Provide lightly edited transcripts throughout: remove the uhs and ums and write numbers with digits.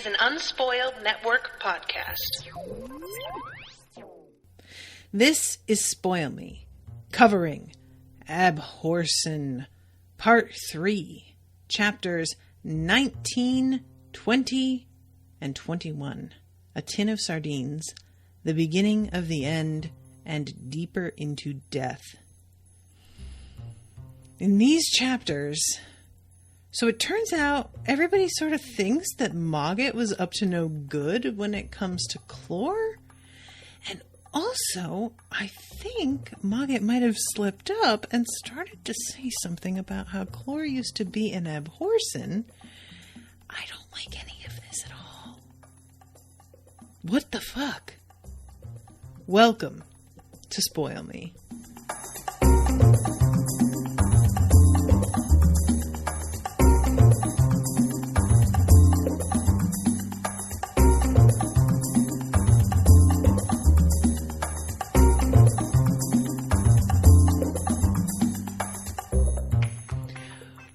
an Unspoiled Network podcast. This is Spoil Me, covering Abhorsen, Part 3, Chapters 19, 20, and 21. A Tin of Sardines, The Beginning of the End, and Deeper into Death. In these chapters, so it turns out everybody sort of thinks that Mogget was up to no good when it comes to Clore. And also, I think Mogget might have slipped up and started to say something about how Clore used to be an Abhorsen. I don't like any of this at all. What the fuck? Welcome to Spoil Me.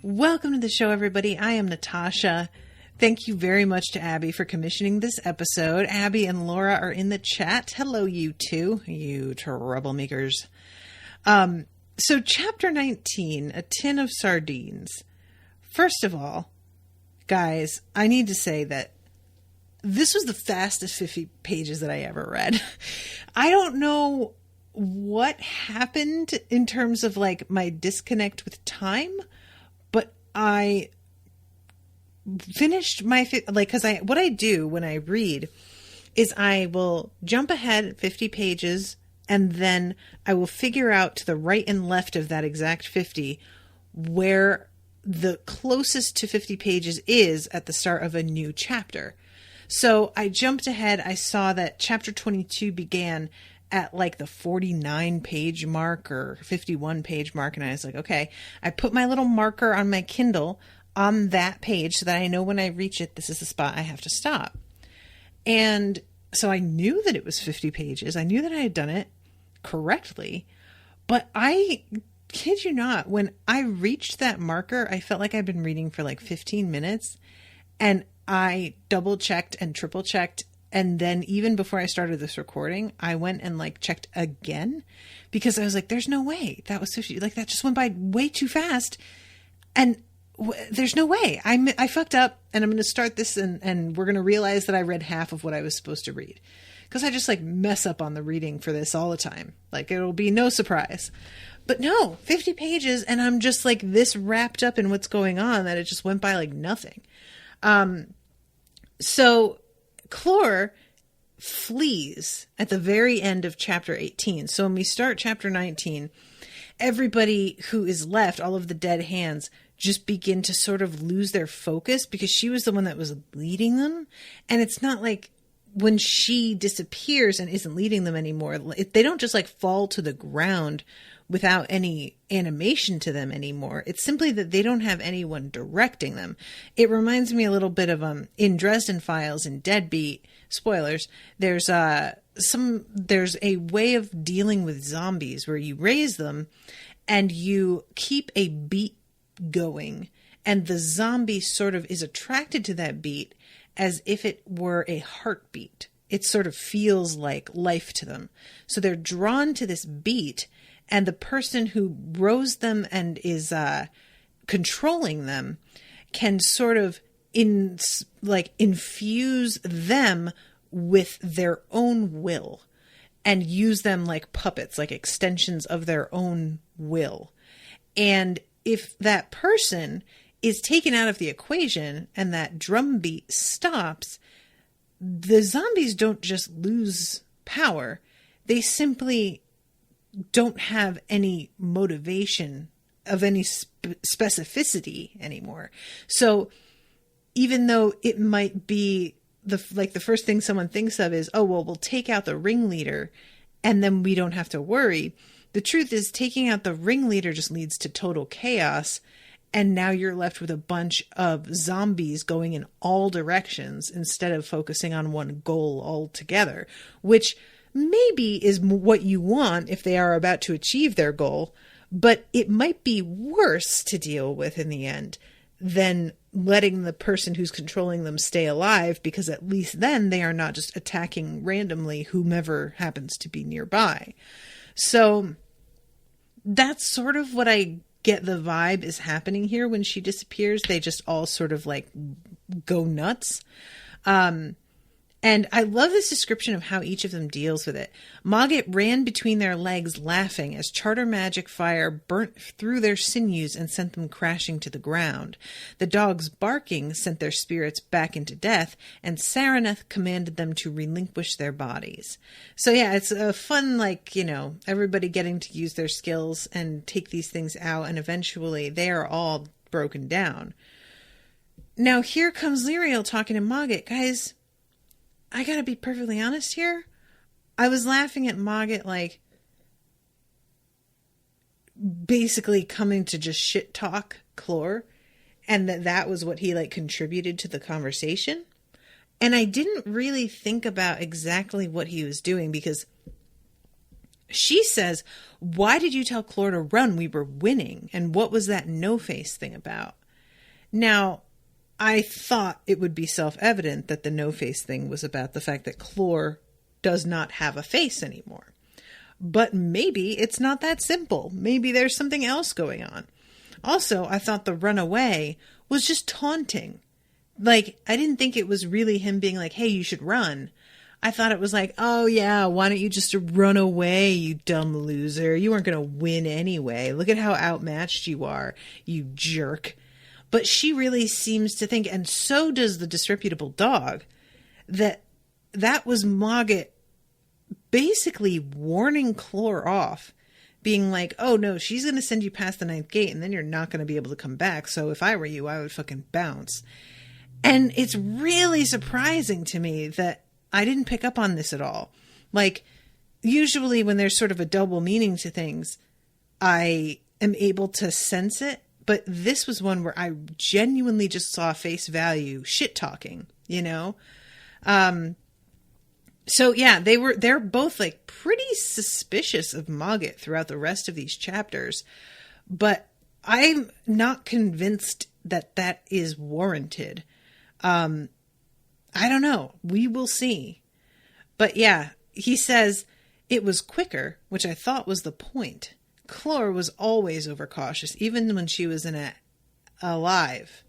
Welcome to the show, everybody. I am Natasha. Thank you very much to Abby for commissioning this episode. Abby and Laura are in the chat. Hello, you two, you troublemakers. So chapter 19, A Tin of Sardines. First of all, guys, I need to say that this was the fastest 50 pages that I ever read. I don't know what happened in terms of like my disconnect with time, but I finished my, because what I do when I read is I will jump ahead 50 pages and then I will figure out to the right and left of that exact 50 where the closest to 50 pages is at the start of a new chapter. So I jumped ahead. I saw that chapter 22 began at like the 49 page mark or 51 page mark. And I was like, okay, I put my little marker on my Kindle on that page so that I know when I reach it, this is the spot I have to stop. And so I knew that it was 50 pages. I knew that I had done it correctly, but I kid you not, when I reached that marker, I felt like I'd been reading for like 15 minutes and I double checked and triple checked. And then even before I started this recording, I went and like checked again because I was like, there's no way that was 50. Like that just went by way too fast. And there's no way I fucked up and I'm going to start this and we're going to realize that I read half of what I was supposed to read because I just like mess up on the reading for this all the time. Like it'll be no surprise, but no 50 pages. And I'm just like this wrapped up in what's going on that it just went by like nothing. So Clore flees at the very end of chapter 18. So when we start chapter 19, everybody who is left, all of the dead hands, just begin to sort of lose their focus because she was the one that was leading them. And it's not like when she disappears and isn't leading them anymore, they don't just like fall to the ground without any animation to them anymore. It's simply that they don't have anyone directing them. It reminds me a little bit of in Dresden Files and Deadbeat, spoilers, there's a way of dealing with zombies where you raise them and you keep a beat going and the zombie sort of is attracted to that beat as if it were a heartbeat. It sort of feels like life to them. So they're drawn to this beat. And the person who rose them and is controlling them can sort of infuse them with their own will and use them like puppets, like extensions of their own will. And if that person is taken out of the equation and that drum beat stops, the zombies don't just lose power. They simply don't have any motivation of any specificity anymore. So even though it might be the first thing someone thinks of is, oh, well, we'll take out the ringleader and then we don't have to worry. The truth is taking out the ringleader just leads to total chaos. And now you're left with a bunch of zombies going in all directions instead of focusing on one goal altogether, which maybe is what you want if they are about to achieve their goal, but it might be worse to deal with in the end than letting the person who's controlling them stay alive, because at least then they are not just attacking randomly whomever happens to be nearby. So that's sort of what I get the vibe is happening here when she disappears. They just all sort of like go nuts. And I love this description of how each of them deals with it. Mogget ran between their legs laughing as charter magic fire burnt through their sinews and sent them crashing to the ground. The dogs barking sent their spirits back into death, and Saraneth commanded them to relinquish their bodies. So yeah, it's a fun, like, you know, everybody getting to use their skills and take these things out, and eventually they are all broken down. Now here comes Lyriel talking to Mogget. Guys, I gotta be perfectly honest here. I was laughing at Mogget, like, basically coming to just shit talk Clore, and that was what he, like, contributed to the conversation. And I didn't really think about exactly what he was doing, because she says, why did you tell Clore to run? We were winning. And what was that no-face thing about? Now, I thought it would be self-evident that the no-face thing was about the fact that Clore does not have a face anymore. But maybe it's not that simple. Maybe there's something else going on. Also, I thought the runaway was just taunting. Like, I didn't think it was really him being like, hey, you should run. I thought it was like, oh yeah, why don't you just run away, you dumb loser? You weren't going to win anyway. Look at how outmatched you are, you jerk. But she really seems to think, and so does the disreputable dog, that was Mogget basically warning Clore off, being like, oh no, she's going to send you past the 9th gate and then you're not going to be able to come back. So if I were you, I would fucking bounce. And it's really surprising to me that I didn't pick up on this at all. Like, usually when there's sort of a double meaning to things, I am able to sense it. But this was one where I genuinely just saw face value shit talking, you know? So yeah, they're both like pretty suspicious of Mogget throughout the rest of these chapters, but I'm not convinced that is warranted. I don't know. We will see. But yeah, he says it was quicker, which I thought was the point. Clore was always overcautious, even when she was alive.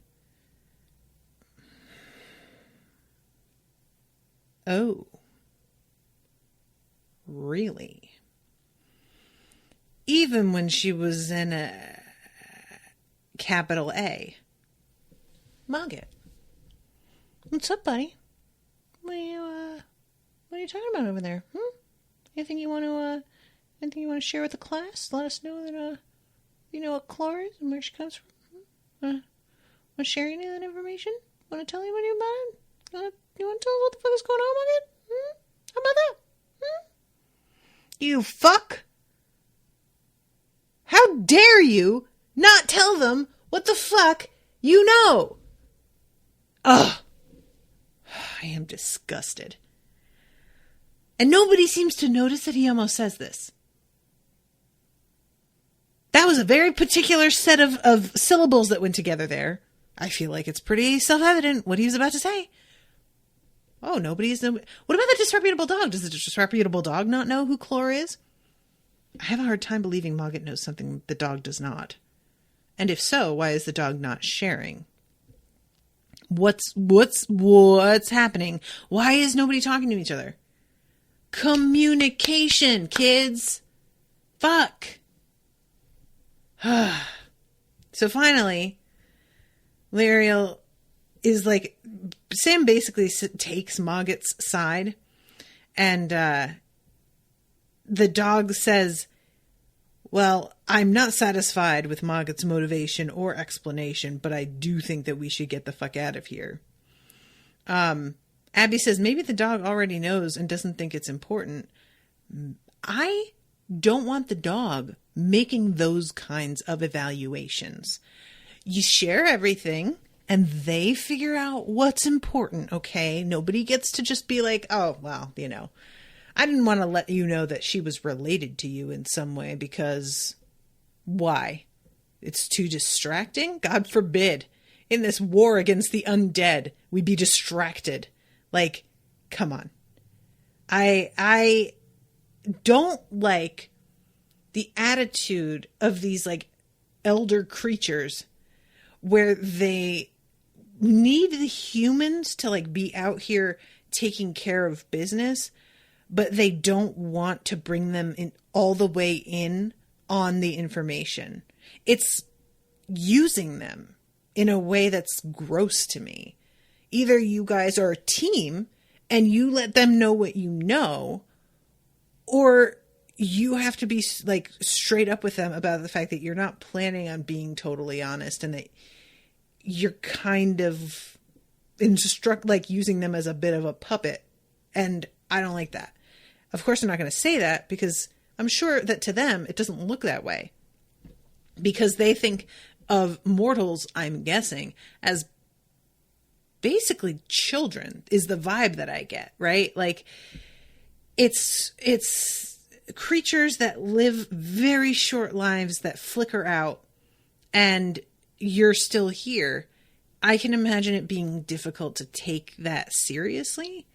Oh. Really? Even when she was in a capital A. Mogget. What's up, buddy? What are you talking about over there? Anything you want to share with the class? Let us know that you know what Clore is and where she comes from. Want to share any of that information? Want to tell anybody about it? You want to tell us what the fuck is going on, Mogget? How about that? You fuck! How dare you not tell them what the fuck you know? Ugh. I am disgusted. And nobody seems to notice that he almost says this. That was a very particular set of syllables that went together there. I feel like it's pretty self-evident what he was about to say. Oh, what about the disreputable dog? Does the disreputable dog not know who Clore is? I have a hard time believing Mogget knows something the dog does not. And if so, why is the dog not sharing? What's happening? Why is nobody talking to each other? Communication, kids. Fuck. So finally, Lyriel is like, Sam basically takes Mogget's side, and the dog says, well, I'm not satisfied with Mogget's motivation or explanation, but I do think that we should get the fuck out of here. Abbey says maybe the dog already knows and doesn't think it's important. I don't want the dog making those kinds of evaluations. You share everything and they figure out what's important, okay? Nobody gets to just be like, oh, well, you know, I didn't want to let you know that she was related to you in some way because why? It's too distracting? God forbid. in this war against the undead, we'd be distracted. Like, come on. I don't like the attitude of these like elder creatures where they need the humans to like be out here taking care of business, but they don't want to bring them in all the way in on the information. It's using them in a way that's gross to me. Either you guys are a team and you let them know what you know, or you have to be like straight up with them about the fact that you're not planning on being totally honest and that you're kind of like using them as a bit of a puppet. And I don't like that. Of course, I'm not going to say that because I'm sure that to them, it doesn't look that way, because they think of mortals, I'm guessing, as basically children is the vibe that I get, right? Like it's creatures that live very short lives that flicker out, and you're still here. I can imagine it being difficult to take that seriously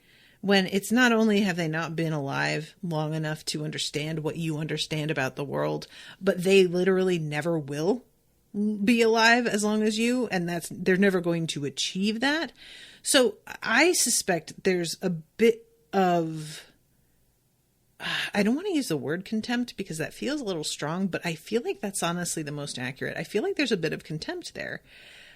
when it's not only have they not been alive long enough to understand what you understand about the world, but they literally never will be alive as long as you, and they're never going to achieve that. So I suspect there's a bit of, I don't want to use the word contempt because that feels a little strong, but I feel like that's honestly the most accurate. I feel like there's a bit of contempt there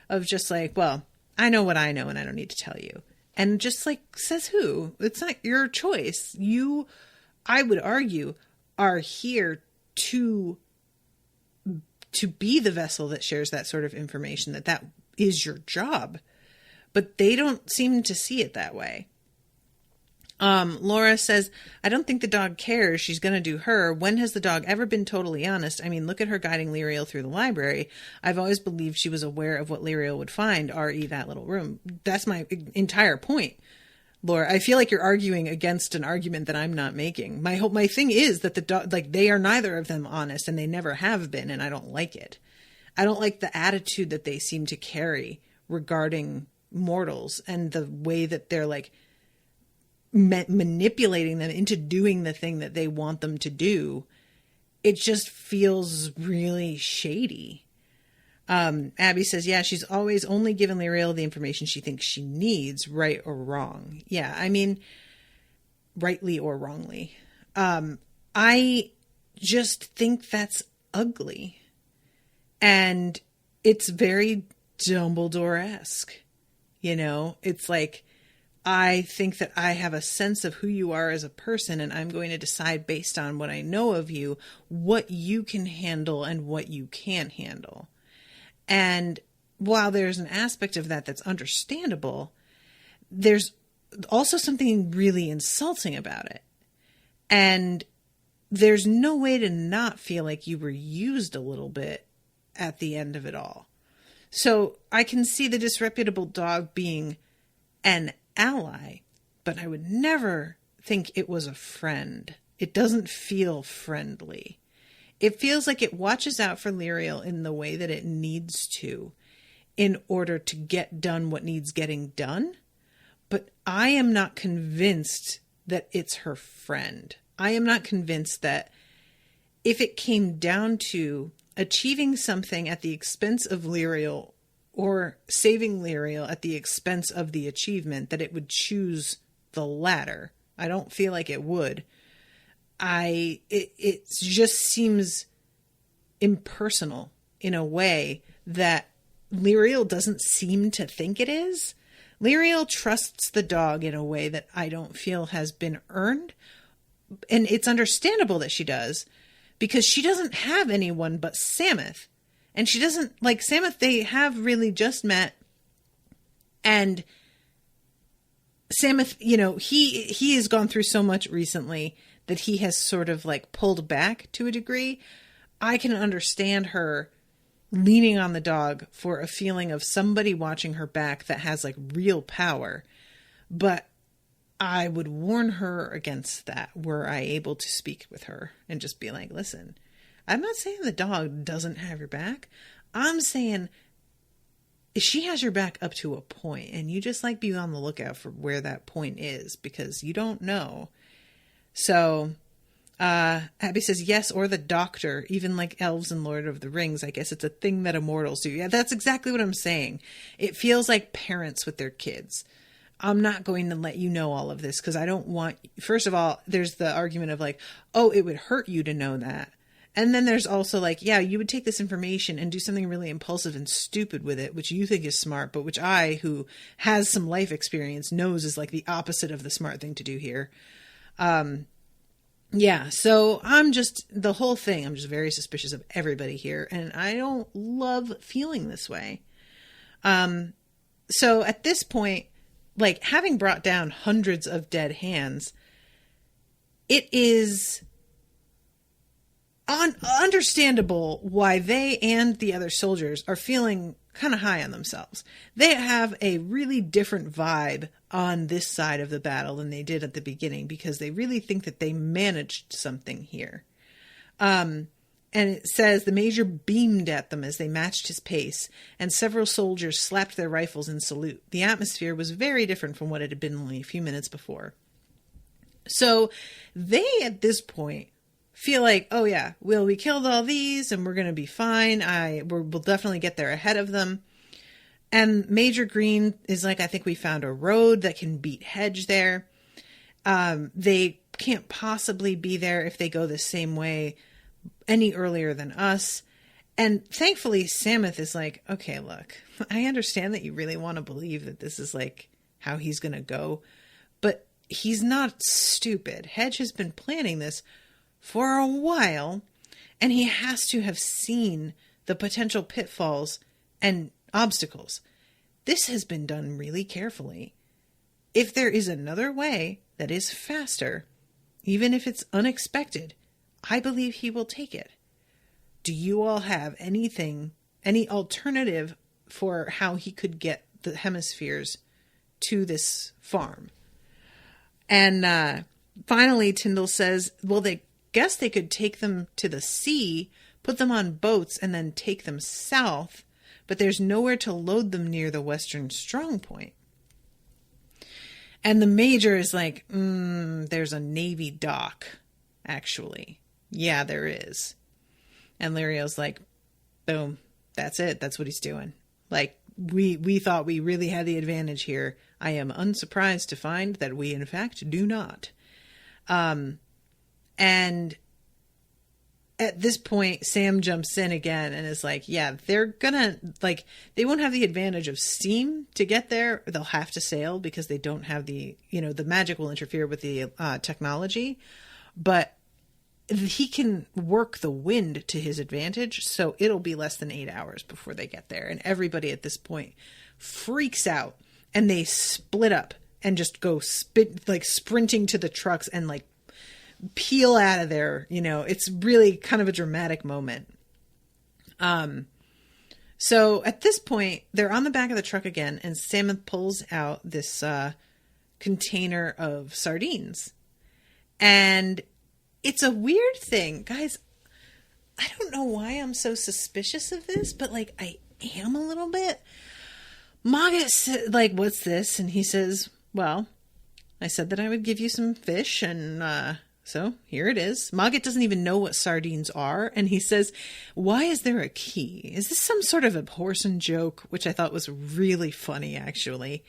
of just like, well, I know what I know and I don't need to tell you. And just like, says who? It's not your choice. You, I would argue, are here to be the vessel that shares that sort of information, that is your job. But they don't seem to see it that way. Laura says, I don't think the dog cares. She's going to do her. When has the dog ever been totally honest? I mean, look at her guiding Lyriel through the library. I've always believed she was aware of what Lyriel would find, re that little room. That's my entire point, Laura. I feel like you're arguing against an argument that I'm not making. My thing is that the dog, like, they are neither of them honest, and they never have been, and I don't like it. I don't like the attitude that they seem to carry regarding mortals and the way that they're like manipulating them into doing the thing that they want them to do. It just feels really shady. Abby says, yeah, she's always only given Lyriel the information she thinks she needs, right or wrong. Yeah, I mean, rightly or wrongly. I just think that's ugly. And it's very Dumbledore-esque. You know, it's like, I think that I have a sense of who you are as a person, and I'm going to decide based on what I know of you, what you can handle and what you can't handle. And while there's an aspect of that that's understandable, there's also something really insulting about it. And there's no way to not feel like you were used a little bit at the end of it all. So I can see the disreputable dog being an ally, but I would never think it was a friend. It doesn't feel friendly. It feels like it watches out for Lyriel in the way that it needs to in order to get done what needs getting done. But I am not convinced that it's her friend. I am not convinced that if it came down to achieving something at the expense of Lyriel or saving Lyriel at the expense of the achievement, that it would choose the latter. I don't feel like it would. It just seems impersonal in a way that Lyriel doesn't seem to think it is. Lyriel trusts the dog in a way that I don't feel has been earned. And it's understandable that she does, because she doesn't have anyone but Samuth. And she doesn't, like, Samuth, they have really just met. And Samuth, you know, he has gone through so much recently that he has sort of like pulled back to a degree. I can understand her leaning on the dog for a feeling of somebody watching her back that has like real power. But I would warn her against that were I able to speak with her and just be like, listen, I'm not saying the dog doesn't have your back. I'm saying she has your back up to a point, and you just like be on the lookout for where that point is, because you don't know. So Abby says yes, or the doctor, even like elves in Lord of the Rings. I guess it's a thing that immortals do. Yeah, that's exactly what I'm saying. It feels like parents with their kids. I'm not going to let you know all of this because I don't want, first of all, there's the argument of like, oh, it would hurt you to know that. And then there's also like, yeah, you would take this information and do something really impulsive and stupid with it, which you think is smart, but which I, who has some life experience, knows is like the opposite of the smart thing to do here. Yeah, so I'm just very suspicious of everybody here, and I don't love feeling this way. So at this point, like, having brought down hundreds of dead hands, it is understandable why they and the other soldiers are feeling kind of high on themselves. They have a really different vibe on this side of the battle than they did at the beginning, because they really think that they managed something here. And it says the major beamed at them as they matched his pace, and several soldiers slapped their rifles in salute. The atmosphere was very different from what it had been only a few minutes before. So they, at this point, feel like, oh yeah, well, we killed all these and we're going to be fine. We'll definitely get there ahead of them. And Major Green is like, I think we found a road that can beat Hedge there. They can't possibly be there if they go the same way any earlier than us. And thankfully, Samuth is like, okay, look, I understand that you really want to believe that this is like how he's going to go, but he's not stupid. Hedge has been planning this for a while, and he has to have seen the potential pitfalls and obstacles. This has been done really carefully. If there is another way that is faster, even if it's unexpected, I believe he will take it. Do you all have any alternative for how he could get the hemispheres to this farm? And finally, Tyndall says, well, they guess they could take them to the sea, put them on boats, and then take them south, but there's nowhere to load them near the western strong point. And the major is like, there's a Navy dock, actually. Yeah, there is. And Lirio's like, boom, that's it. That's what he's doing. Like, we thought we really had the advantage here. I am unsurprised to find that we, in fact, do not. And at this point, Sam jumps in again and is like, yeah, they're gonna, like, they won't have the advantage of steam to get there. They'll have to sail because they don't have the magic will interfere with the technology. But he can work the wind to his advantage, so it'll be less than 8 hours before they get there. And everybody at this point freaks out, and they split up and just go sprinting to the trucks and like peel out of there. It's really kind of a dramatic moment. So at this point, they're on the back of the truck again, and Sam pulls out this container of sardines. And it's a weird thing. Guys, I don't know why I'm so suspicious of this, but like I am a little bit. Mogget said, like, what's this? And he says, well, I said that I would give you some fish, and so here it is. Mogget doesn't even know what sardines are. And he says, why is there a key? Is this some sort of Abhorsen joke? Which I thought was really funny, actually.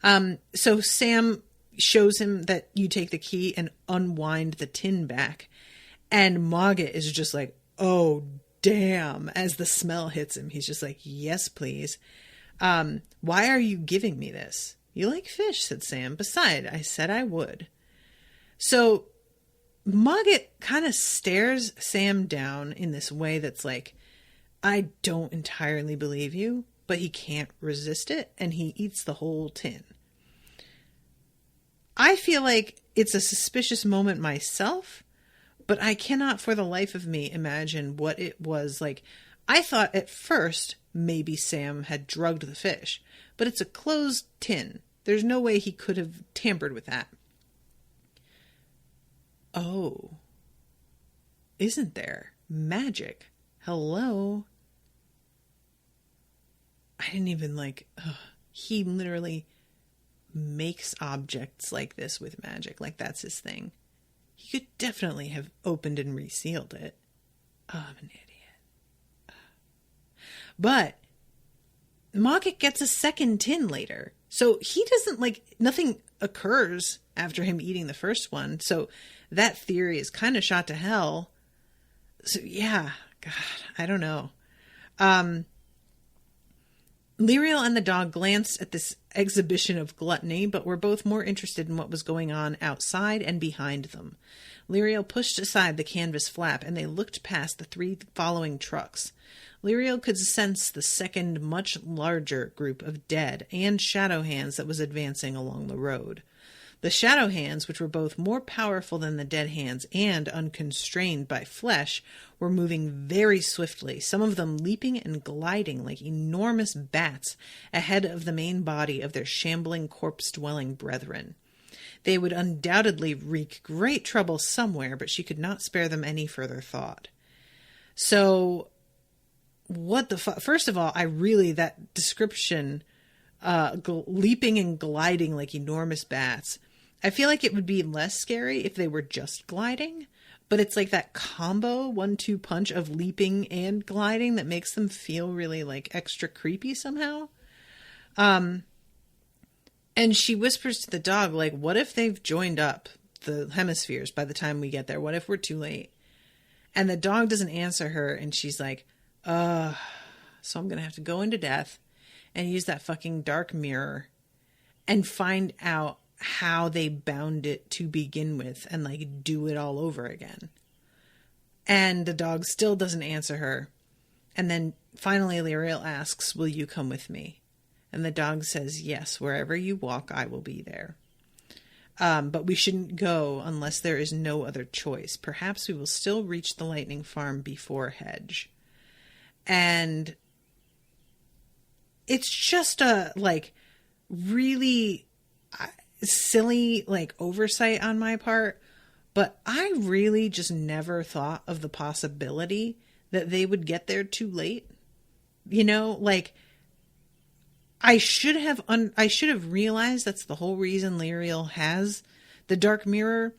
So Sam shows him that you take the key and unwind the tin back. And Mogget is just like, oh, damn. As the smell hits him, he's just like, yes, please. Why are you giving me this? You like fish, said Sam. Beside, I said I would. So Mogget kind of stares Sam down in this way that's like, I don't entirely believe you, but he can't resist it, and he eats the whole tin. I feel like it's a suspicious moment myself, but I cannot for the life of me imagine what it was like. I thought at first maybe Sam had drugged the fish, but it's a closed tin. There's no way he could have tampered with that. Oh, isn't there magic? Hello? I didn't even he literally makes objects like this with magic. Like, that's his thing. He could definitely have opened and resealed it. Oh, I'm an idiot. But Mogget gets a second tin later. So he doesn't, nothing occurs after him eating the first one. So that theory is kind of shot to hell. So yeah, God, I don't know. Lyriel and the dog glanced at this exhibition of gluttony, but were both more interested in what was going on outside and behind them. Lyriel pushed aside the canvas flap, and they looked past the 3 following trucks. Lyriel could sense the second, much larger group of dead and shadow hands that was advancing along the road. The shadow hands, which were both more powerful than the dead hands and unconstrained by flesh, were moving very swiftly, some of them leaping and gliding like enormous bats ahead of the main body of their shambling corpse-dwelling brethren. They would undoubtedly wreak great trouble somewhere, but she could not spare them any further thought. So, what the fuck? First of all, that description, leaping and gliding like enormous bats, I feel like it would be less scary if they were just gliding, but it's like that combo 1-2 punch of leaping and gliding that makes them feel really extra creepy somehow. And she whispers to the dog, what if they've joined up the hemispheres by the time we get there? What if we're too late? And the dog doesn't answer her, and she's like, so I'm going to have to go into death and use that fucking dark mirror and find out how they bound it to begin with and do it all over again. And the dog still doesn't answer her. And then finally Lyriel asks, will you come with me? And the dog says, yes, wherever you walk, I will be there. But we shouldn't go unless there is no other choice. Perhaps we will still reach the lightning farm before Hedge. And it's just a really silly oversight on my part, but I really just never thought of the possibility that they would get there too late. I should have realized that's the whole reason Lyriel has the dark mirror,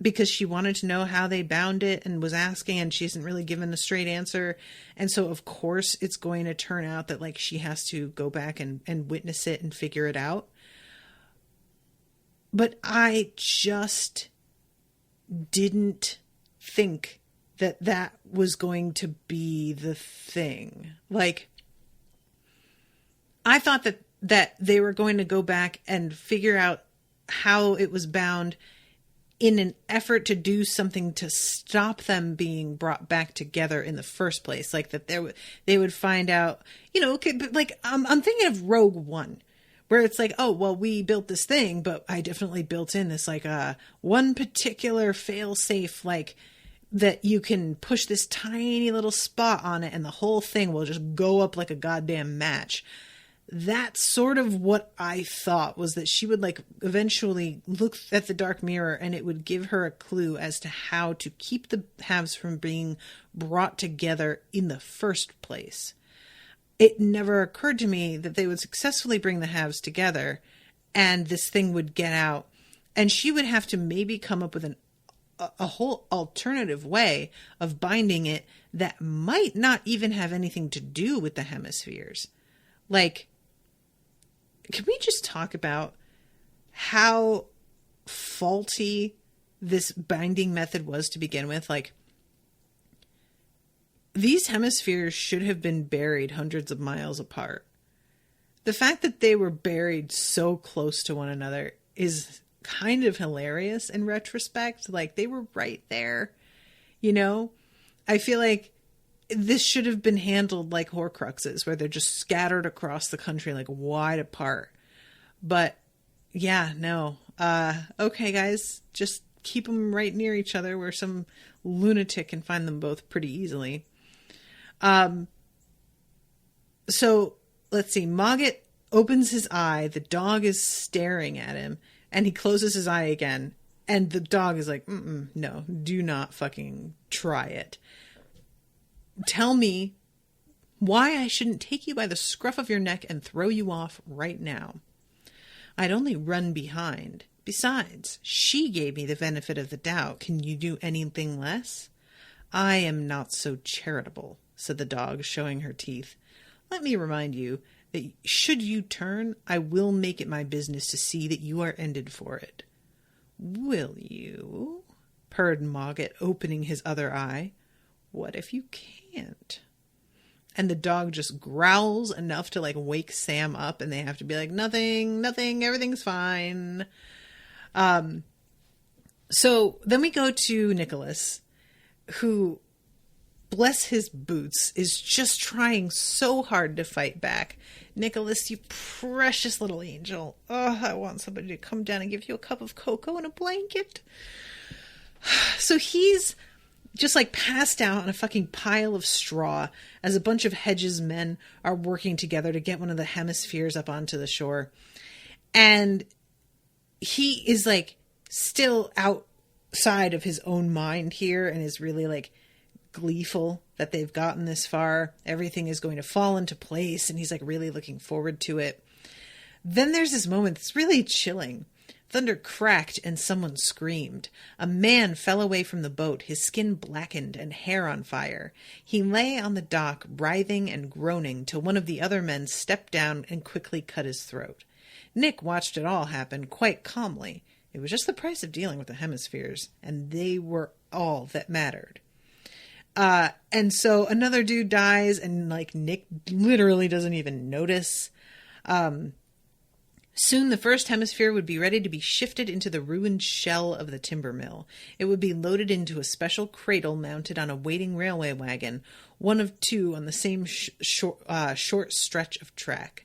because she wanted to know how they bound it and was asking, and she isn't really given a straight answer. And so of course it's going to turn out that she has to go back and witness it and figure it out. But I just didn't think that was going to be the thing. I thought that they were going to go back and figure out how it was bound in an effort to do something to stop them being brought back together in the first place. That they would find out, okay, but I'm thinking of Rogue One, where it's oh, well, we built this thing, but I definitely built in this one particular fail safe, that you can push this tiny little spot on it and the whole thing will just go up like a goddamn match. That's sort of what I thought, was that she would eventually look at the dark mirror and it would give her a clue as to how to keep the halves from being brought together in the first place. It never occurred to me that they would successfully bring the halves together and this thing would get out, and she would have to maybe come up with a whole alternative way of binding it that might not even have anything to do with the hemispheres. Can we just talk about how faulty this binding method was to begin with? These hemispheres should have been buried hundreds of miles apart. The fact that they were buried so close to one another is kind of hilarious in retrospect. They were right there, I feel this should have been handled like Horcruxes, where they're just scattered across the country, wide apart. But yeah, no. Okay, guys, just keep them right near each other where some lunatic can find them both pretty easily. So let's see. Mogget opens his eye. The dog is staring at him, and he closes his eye again. And the dog is no, do not fucking try it. Tell me Why I shouldn't take you by the scruff of your neck and throw you off right now. I'd only run behind. Besides, she gave me the benefit of the doubt. Can you do anything less? I am not so charitable, said the dog, showing her teeth. Let me remind you that should you turn, I will make it my business to see that you are ended for it. Will you? Purred Mogget, opening his other eye. What if you can't? And the dog just growls enough to like wake Sam up, and they have to be like, nothing, everything's fine. So then we go to Nicholas, who, bless his boots, is just trying so hard to fight back. Nicholas, you precious little angel. Oh, I want somebody to come down and give you a cup of cocoa and a blanket. So he's just like passed out on a fucking pile of straw as a bunch of Hedges men are working together to get one of the hemispheres up onto the shore. And he is like still outside of his own mind here and is really like gleeful that they've gotten this far. Everything is going to fall into place, and he's like really looking forward to it. Then there's this moment that's really chilling. Thunder cracked and someone screamed. A man fell away from the boat, his skin blackened and hair on fire. He lay on the dock, writhing and groaning, till one of the other men stepped down and quickly cut his throat. Nick watched it all happen quite calmly. It was just the price of dealing with the hemispheres, and they were all that mattered. And so another dude dies, and like Nick literally doesn't even notice. Soon the first hemisphere would be ready to be shifted into the ruined shell of the timber mill. It would be loaded into a special cradle mounted on a waiting railway wagon, one of two on the same short stretch of track.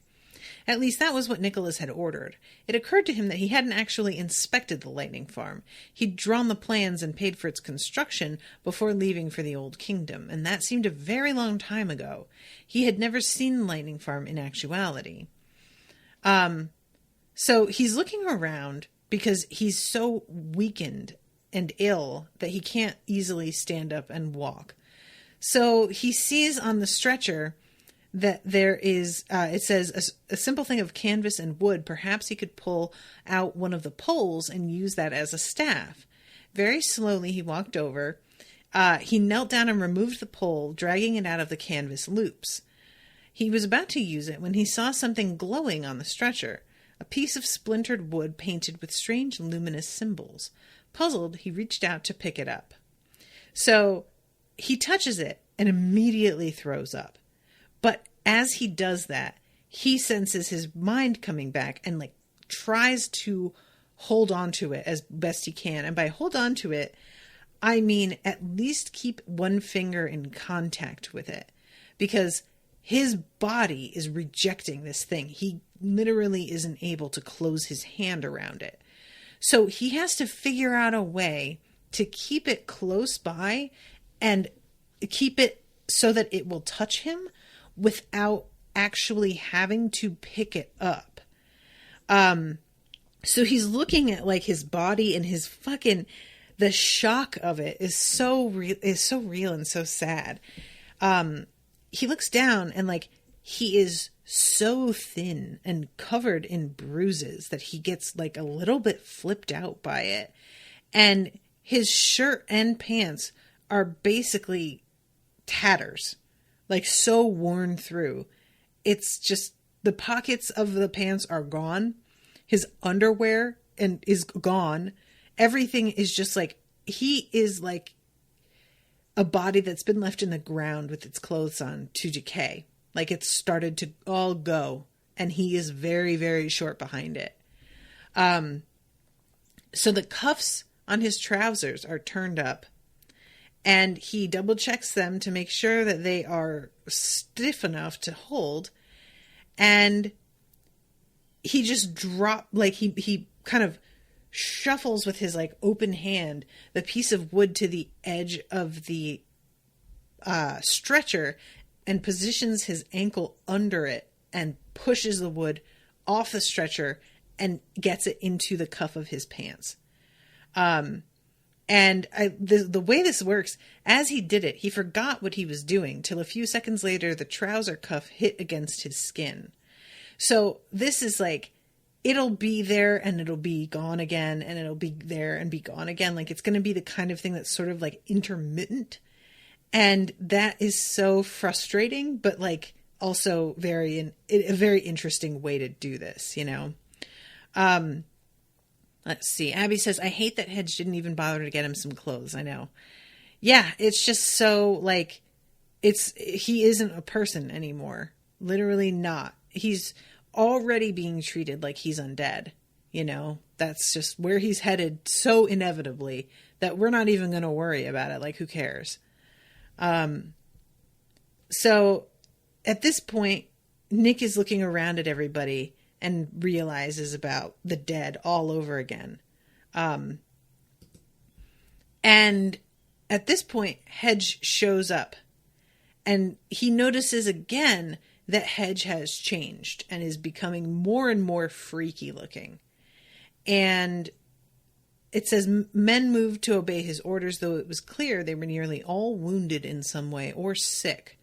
At least that was what Nicholas had ordered. It occurred to him that he hadn't actually inspected the lightning farm. He'd drawn the plans and paid for its construction before leaving for the Old Kingdom, and that seemed a very long time ago. He had never seen the lightning farm in actuality. So he's looking around because he's so weakened and ill that he can't easily stand up and walk. So he sees on the stretcher that there is, it says, a simple thing of canvas and wood. Perhaps he could pull out one of the poles and use that as a staff. Very slowly he walked over. He knelt down and removed the pole, dragging it out of the canvas loops. He was about to use it when he saw something glowing on the stretcher. A piece of splintered wood painted with strange luminous symbols. Puzzled, he reached out to pick it up. So he touches it and immediately throws up. But as he does that, he senses his mind coming back and like tries to hold on to it as best he can. And by hold on to it, I mean at least keep one finger in contact with it, because his body is rejecting this thing. He literally isn't able to close his hand around it. So he has to figure out a way to keep it close by and keep it so that it will touch him without actually having to pick it up. So he's looking at like his body, and his fucking, the shock of it is so real and so sad. He looks down and like he is so thin and covered in bruises that he gets like a little bit flipped out by it. And his shirt and pants are basically tatters, like so worn through. It's just the pockets of the pants are gone. His underwear is gone. Everything is just like, he is like a body that's been left in the ground with its clothes on to decay. Like it's started to all go, and he is very, very short behind it. So the cuffs on his trousers are turned up, and he double checks them to make sure that they are stiff enough to hold. And he just he kind of shuffles with his like open hand the piece of wood to the edge of the stretcher and positions his ankle under it and pushes the wood off the stretcher and gets it into the cuff of his pants. And And the way this works, as he did it, he forgot what he was doing till a few seconds later, the trouser cuff hit against his skin. So this is like, it'll be there and it'll be gone again, and it'll be there and be gone again. Like, it's going to be the kind of thing that's sort of like intermittent. And that is so frustrating, but like also a very interesting way to do this, you know? Let's see. Abby says, I hate that Hedge didn't even bother to get him some clothes. I know. Yeah, it's just so like, he isn't a person anymore. Literally not. He's already being treated like he's undead. You know, that's just where he's headed so inevitably that we're not even going to worry about it. Like, who cares? So at this point, Nick is looking around at everybody and realizes about the dead all over again. And at this point, Hedge shows up, and he notices again that Hedge has changed and is becoming more and more freaky looking. And it says, men moved to obey his orders, though it was clear they were nearly all wounded in some way or sick.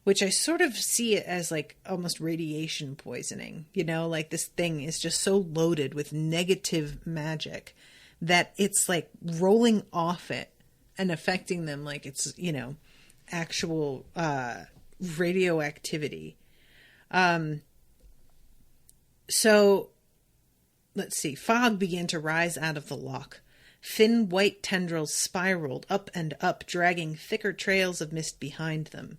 Which I sort of see it as like almost radiation poisoning, you know, like this thing is just so loaded with negative magic that it's like rolling off it and affecting them like it's, you know, actual radioactivity. So let's see, fog began to rise out of the lock. Thin white tendrils spiraled up and up, dragging thicker trails of mist behind them.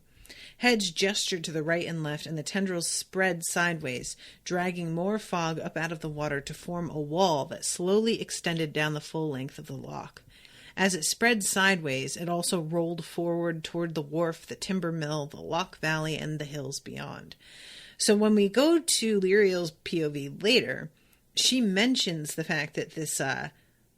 Hedge gestured to the right and left, and the tendrils spread sideways, dragging more fog up out of the water to form a wall that slowly extended down the full length of the lock. As it spread sideways, it also rolled forward toward the wharf, the timber mill, the lock valley, and the hills beyond. So when we go to Lyriel's POV later, she mentions the fact that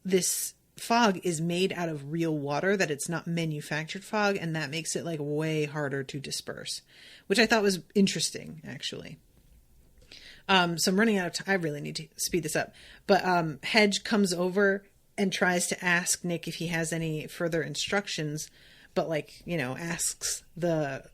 this fog is made out of real water, that it's not manufactured fog, and that makes it like way harder to disperse, which I thought was interesting, actually. So I'm running out of time. I really need to speed this up. But Hedge comes over and tries to ask Nick if he has any further instructions, but like, you know, asks the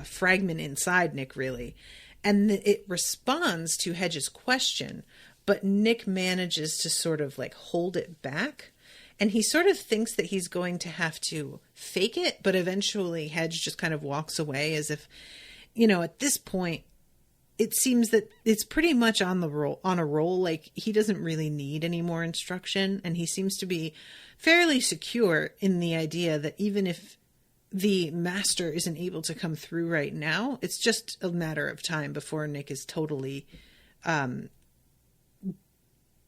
fragment inside Nick, really. And it responds to Hedge's question, but Nick manages to sort of like hold it back. And he sort of thinks that he's going to have to fake it, but eventually Hedge just kind of walks away as if, you know, at this point, it seems that it's pretty much on a roll. Like, he doesn't really need any more instruction, and he seems to be fairly secure in the idea that even if the master isn't able to come through right now, it's just a matter of time before Nick is totally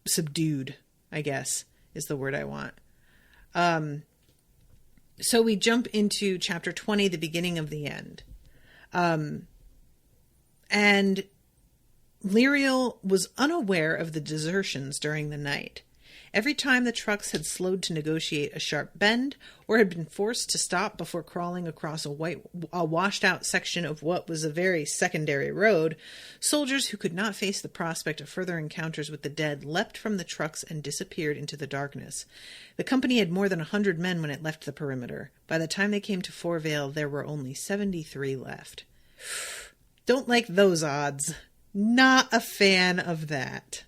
subdued, I guess is the word I want. So we jump into chapter 20, the beginning of the end. And Lyriel was unaware of the desertions during the night. Every time the trucks had slowed to negotiate a sharp bend, or had been forced to stop before crawling across a washed-out section of what was a very secondary road, soldiers who could not face the prospect of further encounters with the dead leapt from the trucks and disappeared into the darkness. The company had more than 100 men when it left the perimeter. By the time they came to Four Vale, there were only 73 left. Don't like those odds. Not a fan of that.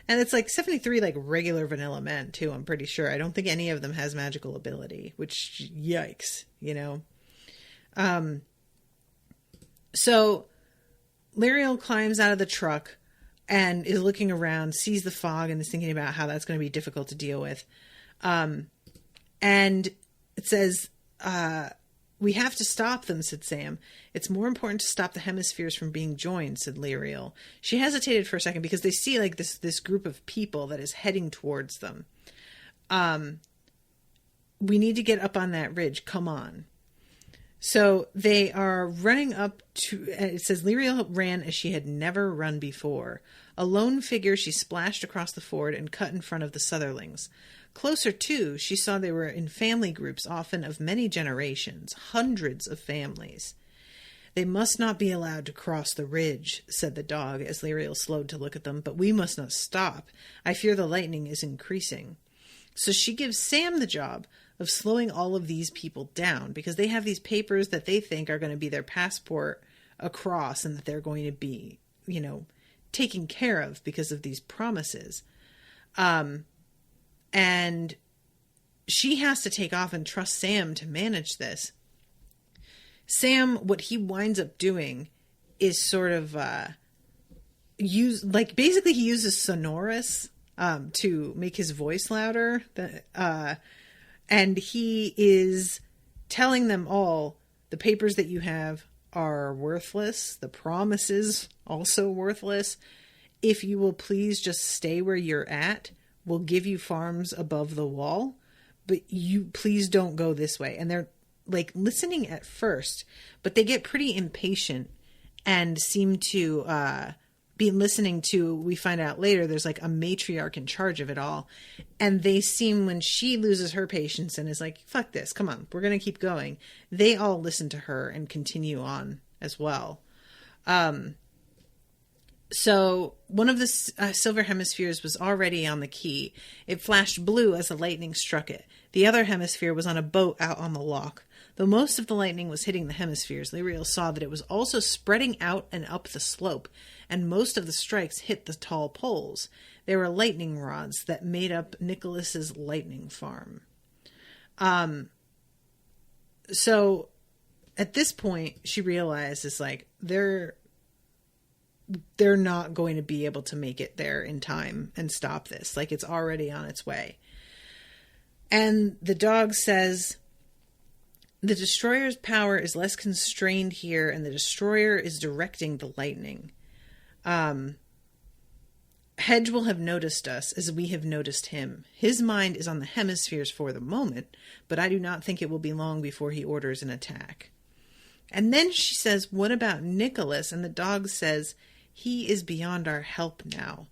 And it's like 73 like regular vanilla men too, I'm pretty sure. I don't think any of them has magical ability, which yikes, you know. So Lyriel climbs out of the truck and is looking around, sees the fog, and is thinking about how that's going to be difficult to deal with. And it says, we have to stop them, said Sam. It's more important to stop the hemispheres from being joined, said Lyriel. She hesitated for a second because they see like this group of people that is heading towards them. We need to get up on that ridge. Come on. So they are running up to, it says Lyriel ran as she had never run before. A lone figure, she splashed across the ford and cut in front of the Sutherlings. Closer to, she saw they were in family groups, often of many generations, hundreds of families. They must not be allowed to cross the ridge, said the dog, as Lyriel slowed to look at them, but we must not stop. I fear the lightning is increasing. So she gives Sam the job of slowing all of these people down because they have these papers that they think are going to be their passport across and that they're going to be, taken care of because of these promises. And she has to take off and trust Sam to manage this. Sam, what he winds up doing is sort of basically he uses Sonorous to make his voice louder. And he is telling them all, the papers that you have are worthless. The promises also worthless. If you will please just stay where you're at, we'll give you farms above the wall, but you please don't go this way. And they're like listening at first, but they get pretty impatient and seem to be listening to, we find out later, there's like a matriarch in charge of it all. And they seem, when she loses her patience and is like, fuck this, come on, we're going to keep going. They all listen to her and continue on as well. So one of the silver hemispheres was already on the quay. It flashed blue as the lightning struck it. The other hemisphere was on a boat out on the loch. Though most of the lightning was hitting the hemispheres, Lyriel saw that it was also spreading out and up the slope, and most of the strikes hit the tall poles. They were lightning rods that made up Nicholas's lightning farm. So at this point, she realizes like they're not going to be able to make it there in time and stop this. Like, it's already on its way. And the dog says, the destroyer's power is less constrained here, and the destroyer is directing the lightning. Hedge will have noticed us as we have noticed him. His mind is on the hemispheres for the moment, but I do not think it will be long before he orders an attack. And then she says, what about Nicholas? And the dog says, he is beyond our help now.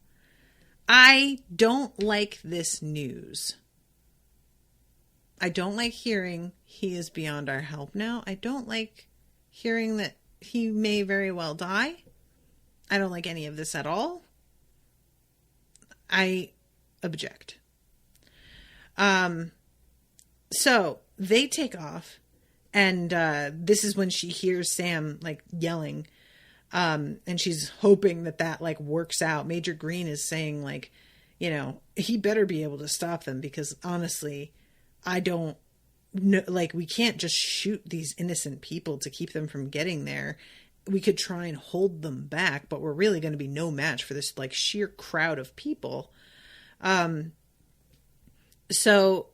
I don't like this news. I don't like hearing he is beyond our help now. I don't like hearing that he may very well die. I don't like any of this at all. I object. So they take off, and this is when she hears Sam like yelling, and she's hoping that like works out. Major Green is saying like, he better be able to stop them, because honestly, I don't know, like, we can't just shoot these innocent people to keep them from getting there. We could try and hold them back, but we're really going to be no match for this like sheer crowd of people. So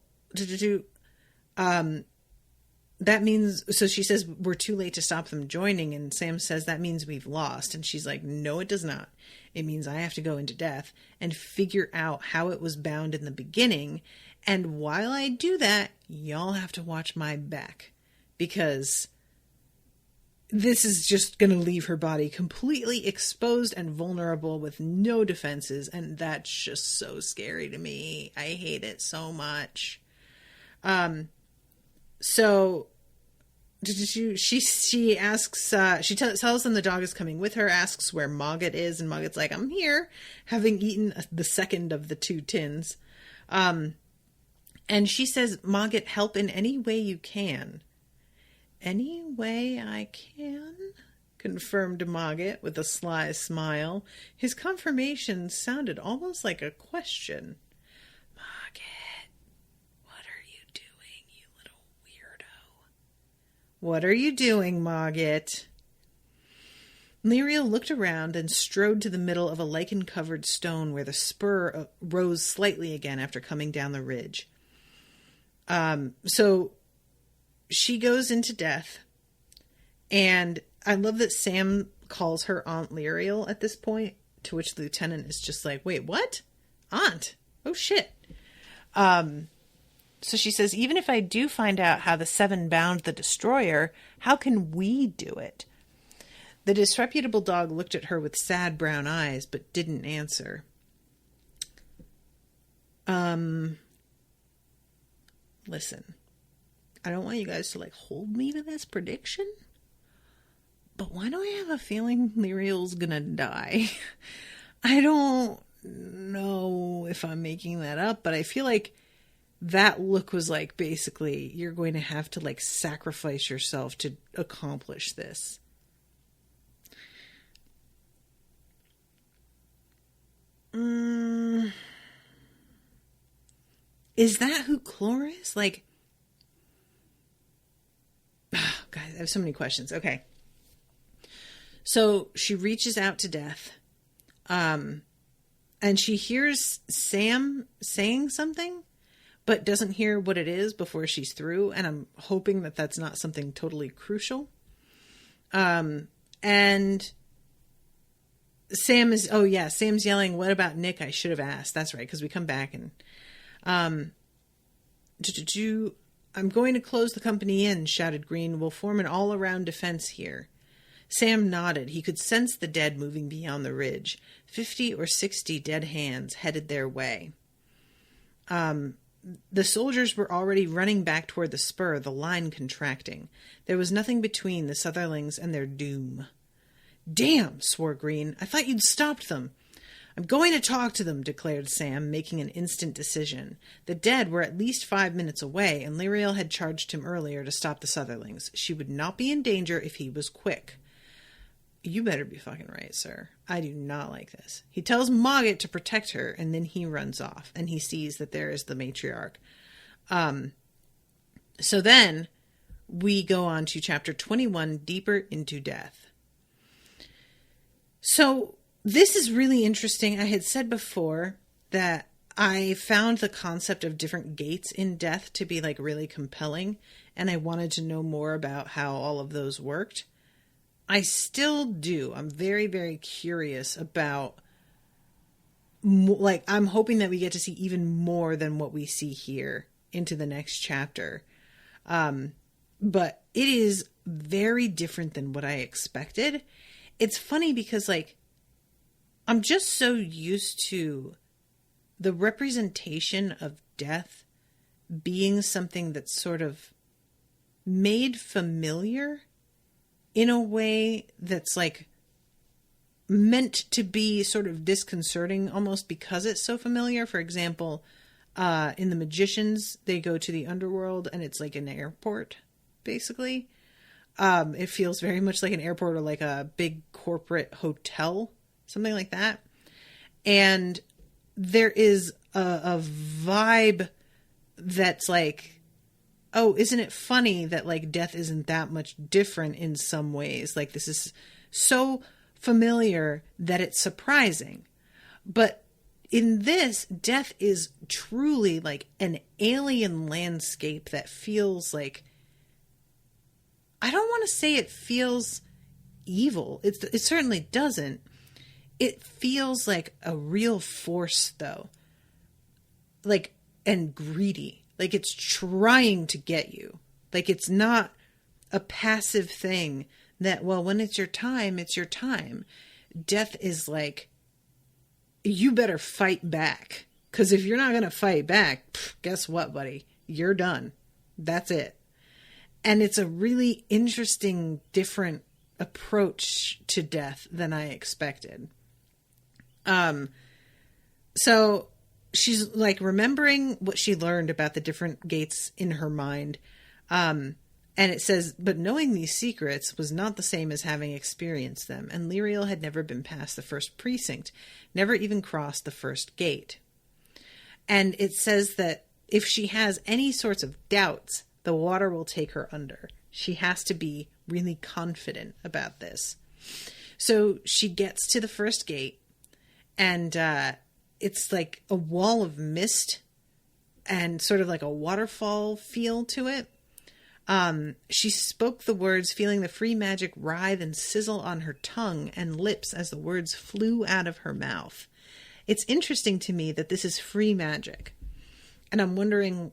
that means, so she says, we're too late to stop them joining. And Sam says, that means we've lost. And she's like, no, it does not. It means I have to go into death and figure out how it was bound in the beginning. And while I do that, y'all have to watch my back, because this is just going to leave her body completely exposed and vulnerable with no defenses. And that's just so scary to me. I hate it so much. So she asks, she tells them the dog is coming with her, asks where Mogget is. And Mogget's like, I'm here, having eaten the second of the 2 tins. And she says, Mogget, help in any way you can. Any way I can? Confirmed Mogget with a sly smile. His confirmation sounded almost like a question. Mogget, what are you doing, you little weirdo? What are you doing, Mogget? Lyriel looked around and strode to the middle of a lichen-covered stone where the spur rose slightly again after coming down the ridge. So she goes into death, and I love that Sam calls her Aunt Lyriel at this point, to which the lieutenant is just like, wait, what? Aunt? Oh, shit. So she says, even if I do find out how the 7 bound the destroyer, how can we do it? The disreputable dog looked at her with sad brown eyes, but didn't answer. Listen, I don't want you guys to like hold me to this prediction, but why do I have a feeling Lyriel's gonna die? I don't know if I'm making that up, but I feel like that look was like, basically, you're going to have to like sacrifice yourself to accomplish this. Is that who Clore is? Like, oh, guys, I have so many questions. Okay. So she reaches out to Death. And she hears Sam saying something, but doesn't hear what it is before she's through. And I'm hoping that that's not something totally crucial. And Sam is, Sam's yelling, "What about Nick? I should have asked." That's right, because we come back and, I'm going to close the company in, shouted Green. "We'll form an all-around defense here." Sam nodded. He could sense the dead moving beyond the ridge. 50 or 60 dead hands headed their way. The soldiers were already running back toward the spur, the line contracting. There was nothing between the Sutherlings and their doom. "Damn," swore Green. "I thought you'd stopped them." "I'm going to talk to them," declared Sam, making an instant decision. The dead were at least 5 minutes away, and Lyriel had charged him earlier to stop the Sutherlings. She would not be in danger if he was quick. "You better be fucking right, sir. I do not like this." He tells Mogget to protect her, and then he runs off, and he sees that there is the matriarch. So then we go on to chapter 21, Deeper into Death. So this is really interesting. I had said before that I found the concept of different gates in Death to be like really compelling, and I wanted to know more about how all of those worked. I still do. I'm very, very curious about, like, I'm hoping that we get to see even more than what we see here into the next chapter. But it is very different than what I expected. It's funny because, like, I'm just so used to the representation of death being something that's sort of made familiar in a way that's like meant to be sort of disconcerting almost because it's so familiar. For example, in The Magicians, they go to the underworld and it's like an airport, basically. It feels very much like an airport or like a big corporate hotel, something like that. And there is a vibe that's like, oh, isn't it funny that like death isn't that much different in some ways? Like this is so familiar that it's surprising. But in this, death is truly like an alien landscape that feels like, I don't want to say it feels evil. It certainly doesn't. It feels like a real force though. Like, and greedy. Like it's trying to get you. Like it's not a passive thing that, well, when it's your time, it's your time. Death is like, you better fight back. Because if you're not going to fight back, guess what, buddy? You're done. That's it. And it's a really interesting, different approach to death than I expected. So she's like remembering what she learned about the different gates in her mind. And it says, but knowing these secrets was not the same as having experienced them. And Lyriel had never been past the first precinct, never even crossed the first gate. And it says that if she has any sorts of doubts, the water will take her under. She has to be really confident about this. So she gets to the first gate, and it's like a wall of mist and sort of like a waterfall feel to it. She spoke the words, feeling the free magic writhe and sizzle on her tongue and lips as the words flew out of her mouth. It's interesting to me that this is free magic, and I'm wondering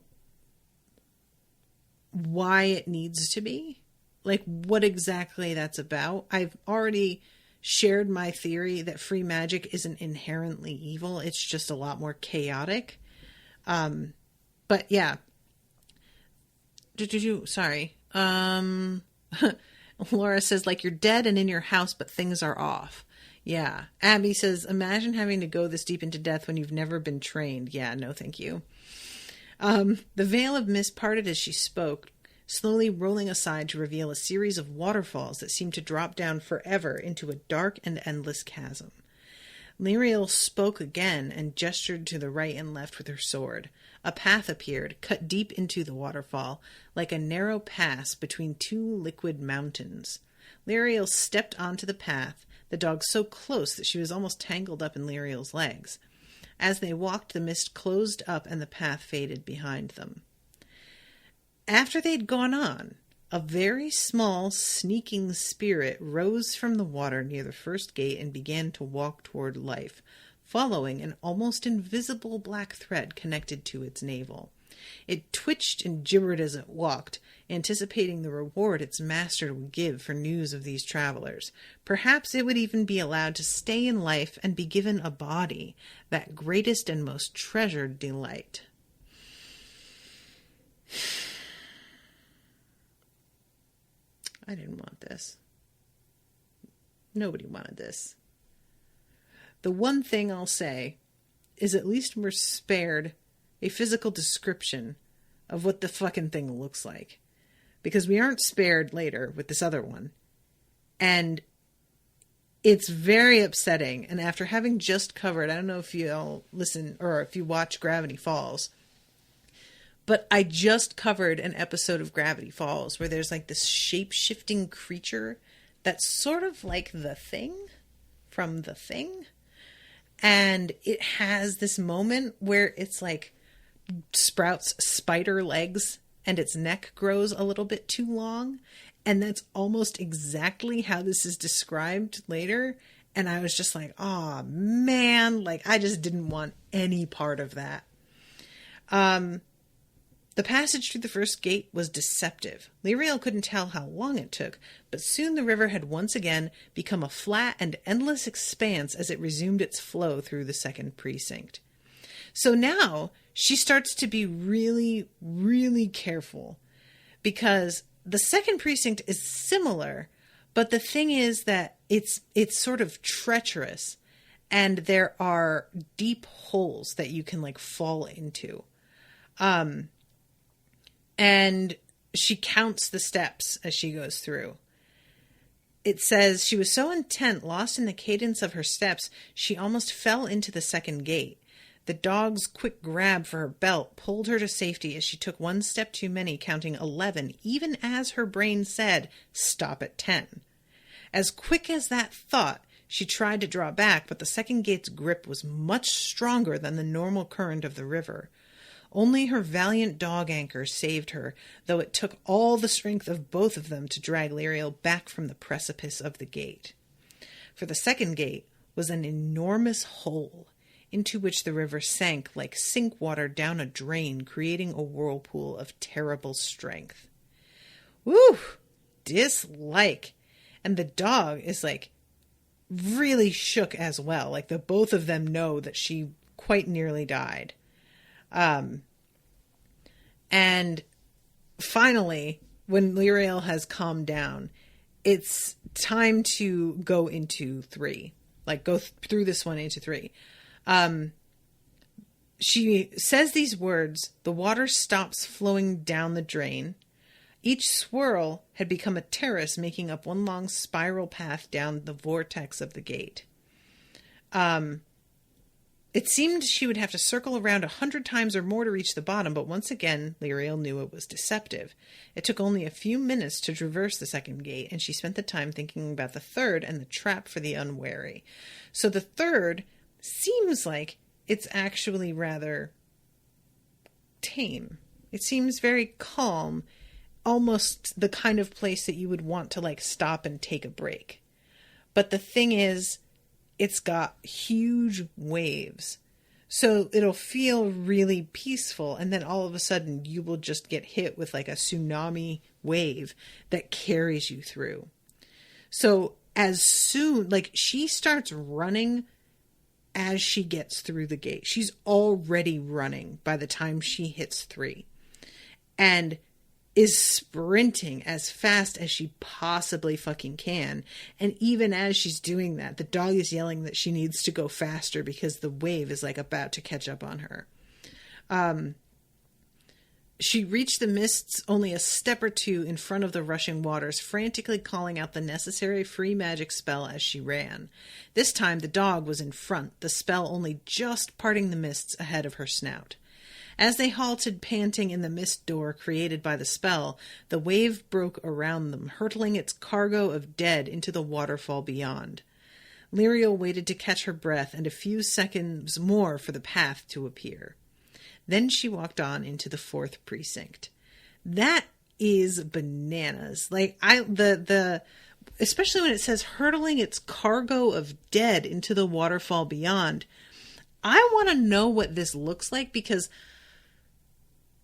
why it needs to be, like what exactly that's about. I've already shared my theory that free magic isn't inherently evil. It's just a lot more chaotic. But yeah. Sorry. Laura says, like, you're dead and in your house, but things are off. Yeah. Abby says, imagine having to go this deep into death when you've never been trained. Yeah, no, thank you. The veil of mist parted as she spoke, slowly rolling aside to reveal a series of waterfalls that seemed to drop down forever into a dark and endless chasm. Lyriel spoke again and gestured to the right and left with her sword. A path appeared, cut deep into the waterfall, like a narrow pass between two liquid mountains. Lyriel stepped onto the path, the dog so close that she was almost tangled up in Lyriel's legs. As they walked, the mist closed up and the path faded behind them. After they'd gone on, a very small, sneaking spirit rose from the water near the first gate and began to walk toward life, following an almost invisible black thread connected to its navel. It twitched and gibbered as it walked, anticipating the reward its master would give for news of these travelers. Perhaps it would even be allowed to stay in life and be given a body, that greatest and most treasured delight. I didn't want this. Nobody wanted this. The one thing I'll say is at least we're spared a physical description of what the fucking thing looks like. Because we aren't spared later with this other one. And it's very upsetting. And after having just covered, I don't know if you'll listen or if you watch Gravity Falls, but I just covered an episode of Gravity Falls where there's like this shape-shifting creature that's sort of like The Thing from The Thing. And it has this moment where it's like sprouts spider legs and its neck grows a little bit too long. And that's almost exactly how this is described later. And I was just like, oh man, like I just didn't want any part of that. The passage through the first gate was deceptive. Lyriel couldn't tell how long it took, but soon the river had once again become a flat and endless expanse as it resumed its flow through the second precinct. So now she starts to be really, really careful, because the second precinct is similar, but the thing is that it's sort of treacherous, and there are deep holes that you can like fall into. And she counts the steps as she goes through. It says she was so intent, lost in the cadence of her steps, she almost fell into the second gate. The dog's quick grab for her belt pulled her to safety as she took one step too many, counting 11, even as her brain said, stop at 10. As quick as that thought, she tried to draw back, but the second gate's grip was much stronger than the normal current of the river. Only her valiant dog anchor saved her, though it took all the strength of both of them to drag Lyriel back from the precipice of the gate. For the second gate was an enormous hole, into which the river sank like sink water down a drain, creating a whirlpool of terrible strength. Woo! Dislike. And the dog is like really shook as well. Like the both of them know that she quite nearly died. And finally, when Lyriel has calmed down, it's time to go into 3. Like go through this one into 3. She says these words, the water stops flowing down the drain. Each swirl had become a terrace, making up one long spiral path down the vortex of the gate. It seemed she would have to circle around 100 times or more to reach the bottom, but once again, Lyriel knew it was deceptive. It took only a few minutes to traverse the second gate, and she spent the time thinking about the third and the trap for the unwary. So the third seems like it's actually rather tame. It seems very calm, almost the kind of place that you would want to like stop and take a break. But the thing is, it's got huge waves. So it'll feel really peaceful, and then all of a sudden you will just get hit with like a tsunami wave that carries you through. So as soon, like she starts running as she gets through the gate. She's already running by the time she hits 3. And is sprinting as fast as she possibly fucking can. And even as she's doing that, the dog is yelling that she needs to go faster because the wave is like about to catch up on her. She reached the mists only a step or two in front of the rushing waters, frantically calling out the necessary free magic spell as she ran. This time the dog was in front, the spell only just parting the mists ahead of her snout. As they halted, panting in the mist door created by the spell, the wave broke around them, hurtling its cargo of dead into the waterfall beyond. Lyriel waited to catch her breath and a few seconds more for the path to appear. Then she walked on into the 4th precinct. That is bananas. Like, especially when it says hurtling its cargo of dead into the waterfall beyond. I want to know what this looks like, because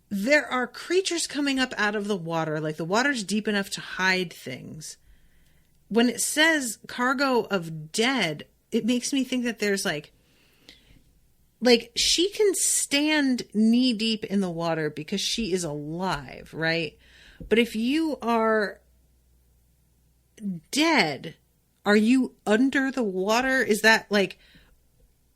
there are creatures coming up out of the water. Like, the water's deep enough to hide things. When it says cargo of dead, it makes me think that there's like she can stand knee deep in the water because she is alive, right? But if you are dead, are you under the water? Is that like,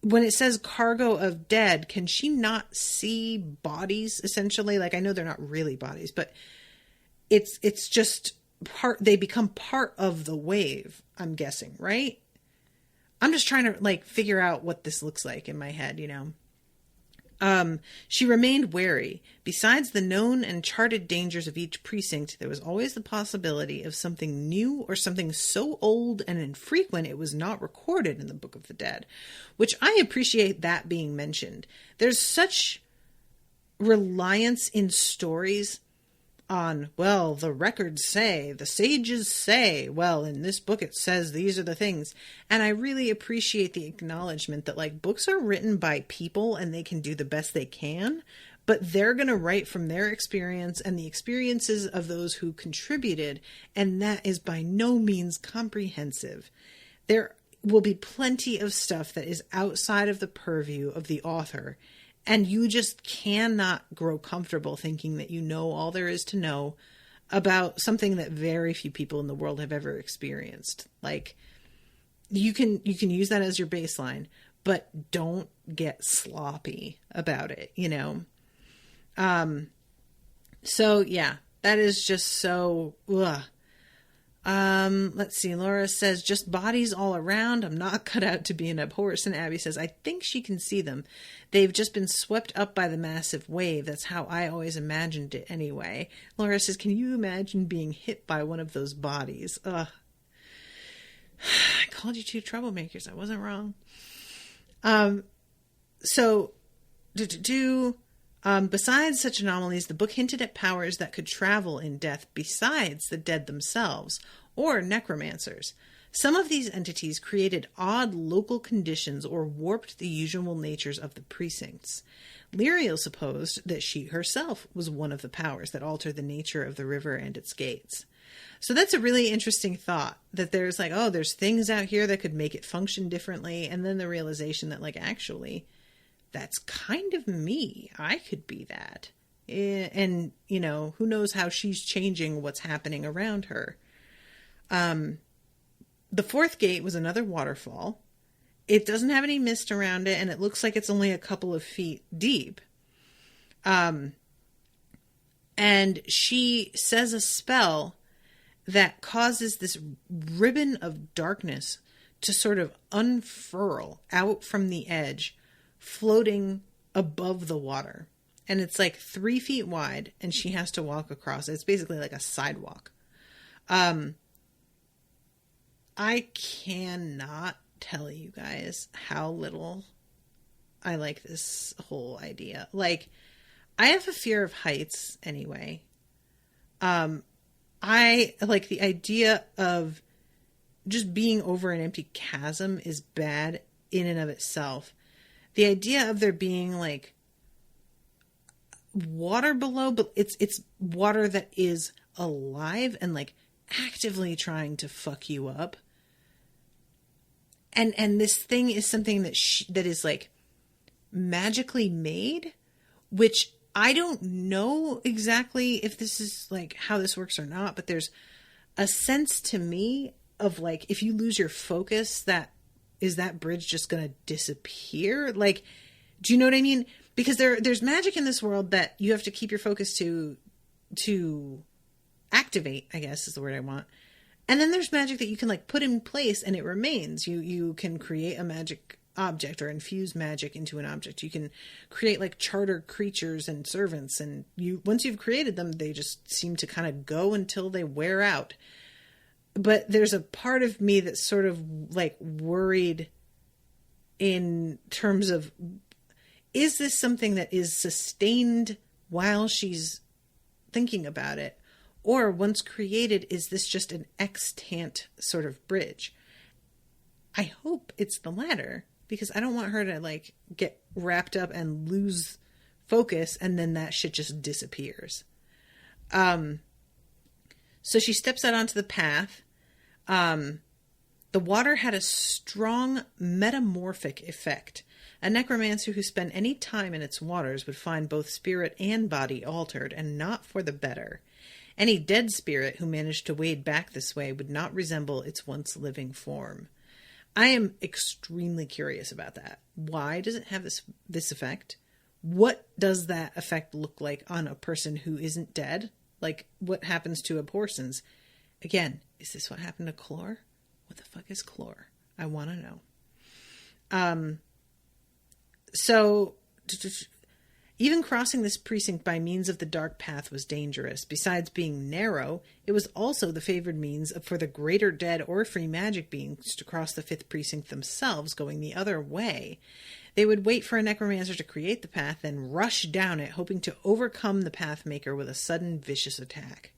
when it says cargo of dead, can she not see bodies essentially? Like, I know they're not really bodies, but it's just they become part of the wave, I'm guessing, right? I'm just trying to like figure out what this looks like in my head, you know. She remained wary. Besides the known and charted dangers of each precinct, there was always the possibility of something new or something so old and infrequent it was not recorded in the Book of the Dead, which I appreciate that being mentioned. There's such reliance in stories on, well, the records say, the sages say, well, in this book it says these are the things. And I really appreciate the acknowledgement that, like, books are written by people and they can do the best they can, but they're going to write from their experience and the experiences of those who contributed, and that is by no means comprehensive. There will be plenty of stuff that is outside of the purview of the author, and you just cannot grow comfortable thinking that you know all there is to know about something that very few people in the world have ever experienced. Like, you can use that as your baseline, but don't get sloppy about it, you know? So yeah, that is just so, ugh. Let's see. Laura says, just bodies all around. I'm not cut out to be an Abhorsen. Abby says, I think she can see them. They've just been swept up by the massive wave. That's how I always imagined it anyway. Laura says, can you imagine being hit by one of those bodies? Ugh. I called you two troublemakers. I wasn't wrong. Besides such anomalies, the book hinted at powers that could travel in death besides the dead themselves, or necromancers. Some of these entities created odd local conditions or warped the usual natures of the precincts. Lyriel supposed that she herself was one of the powers that altered the nature of the river and its gates. So that's a really interesting thought, that there's like, oh, there's things out here that could make it function differently, and then the realization that, like, actually, that's kind of me. I could be that. And, you know, who knows how she's changing what's happening around her. The 4th gate was another waterfall. It doesn't have any mist around it, and it looks like it's only a couple of feet deep. And she says a spell that causes this ribbon of darkness to sort of unfurl out from the edge, floating above the water. And it's like 3 feet wide, and she has to walk across. It's basically like a sidewalk. I cannot tell you guys how little I like this whole idea. Like, I have a fear of heights anyway. I like the idea of just being over an empty chasm is bad in and of itself. The idea of there being like water below, but it's water that is alive and like actively trying to fuck you up. And this thing is something that is like magically made, which I don't know exactly if this is like how this works or not, but there's a sense to me of like, if you lose your focus, that bridge just going to disappear? Like, do you know what I mean? Because there's magic in this world that you have to keep your focus to activate, I guess is the word I want. And then there's magic that you can like put in place and it remains. You can create a magic object or infuse magic into an object. You can create like charter creatures and servants, and once you've created them, they just seem to kind of go until they wear out. But there's a part of me that's sort of like worried in terms of, is this something that is sustained while she's thinking about it? Or once created, is this just an extant sort of bridge? I hope it's the latter, because I don't want her to like get wrapped up and lose focus and then that shit just disappears. So she steps out onto the path. The water had a strong metamorphic effect. A necromancer who spent any time in its waters would find both spirit and body altered, and not for the better. Any dead spirit who managed to wade back this way would not resemble its once living form. I am extremely curious about that. Why does it have this effect? What does that effect look like on a person who isn't dead? Like, what happens to Abhorsens? Again, is this what happened to Chlor? What the fuck is Chlor? I want to know. So, even crossing this precinct by means of the dark path was dangerous. Besides being narrow, it was also the favored means for the greater dead or free magic beings to cross the 5th precinct themselves, going the other way. They would wait for a necromancer to create the path, then rush down it, hoping to overcome the pathmaker with a sudden vicious attack.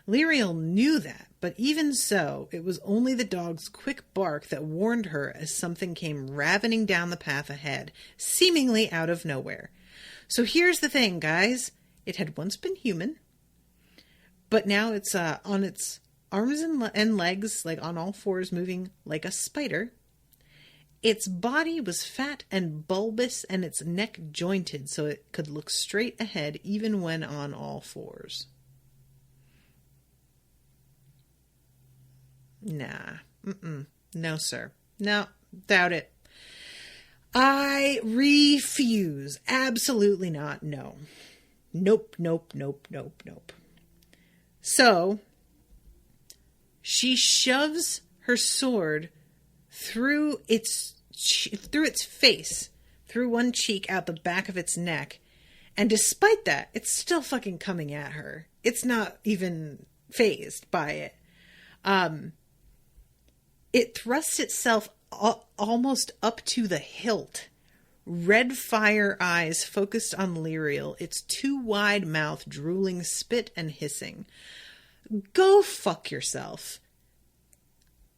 Lyriel knew that, but even so, it was only the dog's quick bark that warned her as something came ravening down the path ahead, seemingly out of nowhere. So here's the thing, guys. It had once been human, but now it's on its arms and legs, like on all fours, moving like a spider. Its body was fat and bulbous, and its neck jointed so it could look straight ahead even when on all fours. Nah. No, sir. No, doubt it. I refuse. Absolutely not. No. Nope. So, she shoves her sword through its face, through one cheek, out the back of its neck. And despite that, it's still fucking coming at her. It's not even fazed by it. It thrusts itself almost up to the hilt. Red fire eyes focused on Lyriel, its too wide mouth drooling spit and hissing. Go fuck yourself.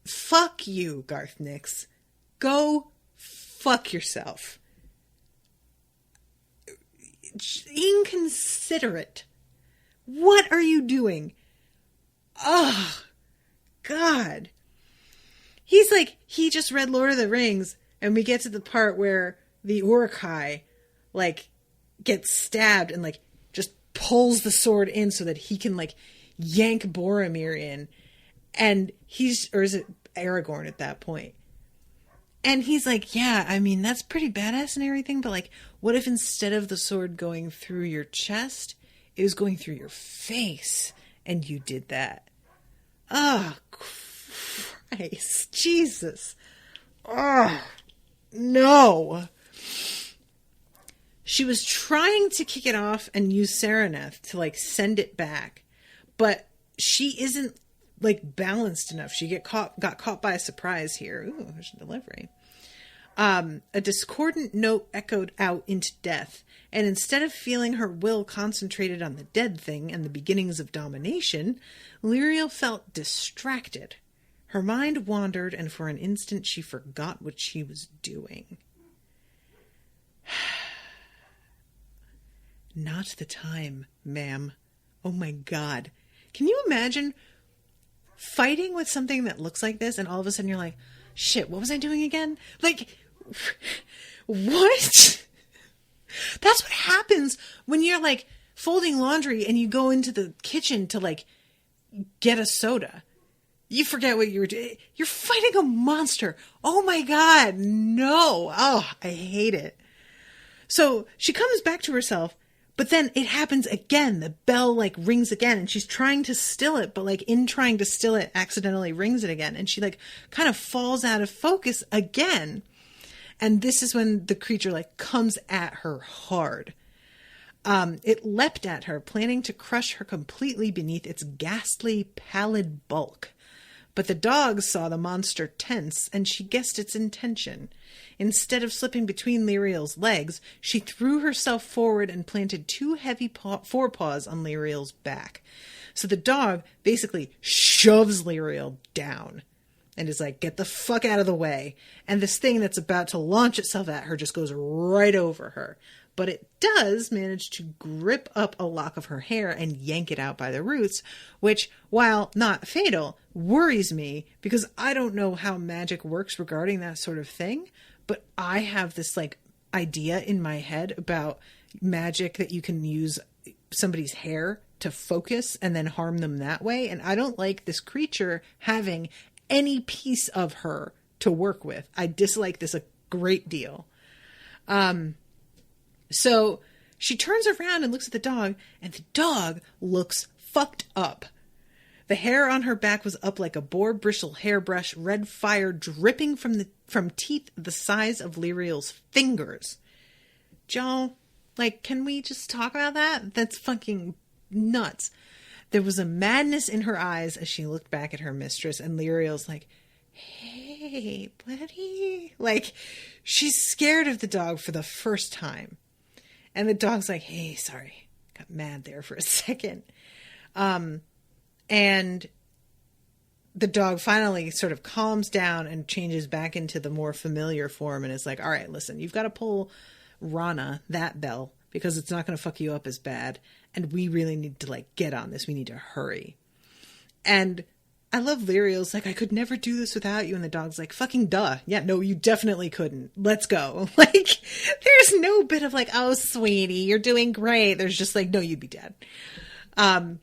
Fuck you, Garth Nix. Go fuck yourself. Inconsiderate. What are you doing? Oh, God. He's like, he just read Lord of the Rings, and we get to the part where the Uruk-hai, like, gets stabbed and, like, just pulls the sword in so that he can, like, yank Boromir in. And or is it Aragorn at that point? And he's like, yeah, I mean, that's pretty badass and everything, but, like, what if instead of the sword going through your chest, it was going through your face, and you did that? Oh, Christ. Jesus. Oh, no. She was trying to kick it off and use Sereneth to, like, send it back, but she isn't, like, balanced enough. She got caught by a surprise here. Ooh, there's a delivery. A discordant note echoed out into death, and instead of feeling her will concentrated on the dead thing and the beginnings of domination, Lyriel felt distracted. Her mind wandered, and for an instant she forgot what she was doing. Not the time, ma'am. Oh my God. Can you imagine fighting with something that looks like this, and all of a sudden you're like, shit, what was I doing again? Like, what? That's what happens when you're, like, folding laundry and you go into the kitchen to, like, get a soda. You forget what you were doing. You're fighting a monster. Oh my God, no. Oh, I hate it. So she comes back to herself, but then it happens again. The bell like rings again, and she's trying to still it, but like in trying to still it, accidentally rings it again. And she like kind of falls out of focus again. And this is when the creature like comes at her hard. It leapt at her, planning to crush her completely beneath its ghastly, pallid bulk. But the dog saw the monster tense, and she guessed its intention. Instead of slipping between Lyriel's legs, she threw herself forward and planted two heavy forepaws on Lyriel's back. So the dog basically shoves Lyriel down and is like, get the fuck out of the way. And this thing that's about to launch itself at her just goes right over her. But it does manage to grip up a lock of her hair and yank it out by the roots, which, while not fatal, worries me because I don't know how magic works regarding that sort of thing. But I have this like idea in my head about magic that you can use somebody's hair to focus and then harm them that way. And I don't like this creature having any piece of her to work with. I dislike this a great deal. So she turns around and looks at the dog, and the dog looks fucked up. The hair on her back was up like a boar bristle hairbrush, red fire dripping from teeth the size of Lyriel's fingers. Joe, like, can we just talk about that? That's fucking nuts. There was a madness in her eyes as she looked back at her mistress, and Lyriel's like, hey, buddy. Like, she's scared of the dog for the first time. And the dog's like, hey, sorry. Got mad there for a second. And the dog finally sort of calms down and changes back into the more familiar form and is like, all right, listen, you've got to pull Rana, that bell, because it's not going to fuck you up as bad. And we really need to like get on this. We need to hurry. And I love Lyriel's like, I could never do this without you. And the dog's like, fucking duh. Yeah, no, you definitely couldn't. Let's go. Like, there's no bit of like, oh, sweetie, you're doing great. There's just like, no, you'd be dead. Can